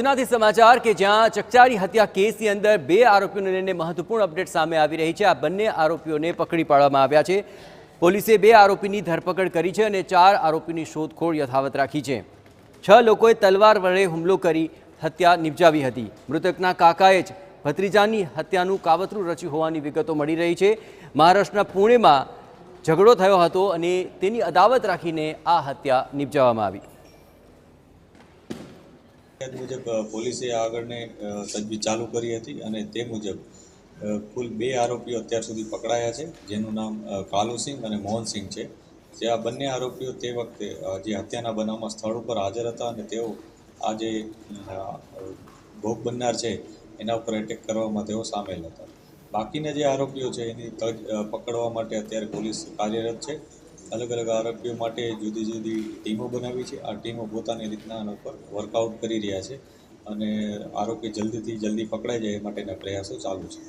ઉધનાથી સમાચાર કે જ્યાં ચકચારી હત્યા કેસની અંદર 2 આરોપીઓને લઈને મહત્વપૂર્ણ અપડેટ સામે આવી રહી છે। આ બંને આરોપીઓને પકડી પાડવામાં આવ્યા છે। પોલીસે 2 આરોપીની ધરપકડ કરી છે અને 4 આરોપીની શોધખોળ યથાવત રાખી છે। 6 લોકોએ તલવાર વડે હુમલો કરી હત્યા નિપજાવી હતી। મૃતકના કાકાએ જ ભત્રીજાની હત્યાનું કાવતરું રચ્યું હોવાની વિગતો મળી રહી છે। મહારાષ્ટ્રના પુણેમાં ઝઘડો થયો હતો અને તેની અદાવત રાખીને આ હત્યા નિપજાવવામાં આવી। મુજબ પોલીસે આગળને તજવીજ ચાલુ કરી હતી અને તે મુજબ કુલ 2 આરોપીઓ અત્યાર સુધી પકડાયા છે, જેનું નામ કાલુસિંહ અને મોહનસિંહ છે। જે આ બંને આરોપીઓ તે વખતે જે હત્યાના બનાવમાં સ્થળ ઉપર હાજર હતા અને તેઓ આ જે ભોગ બનનાર છે એના ઉપર એટેક કરવામાં તેઓ સામેલ હતા। બાકીના જે આરોપીઓ છે એની પકડવા માટે અત્યારે પોલીસ કાર્યરત છે। અલગ અલગ આરોપીઓ માટે જુદી જુદી ટીમો બનાવી છે। આ ટીમો પોતાની રીતના આના ઉપર વર્કઆઉટ કરી રહ્યા છે અને આરોપી જલ્દીથી જલ્દી પકડાઈ જાય એ માટેના પ્રયાસો ચાલુ છે।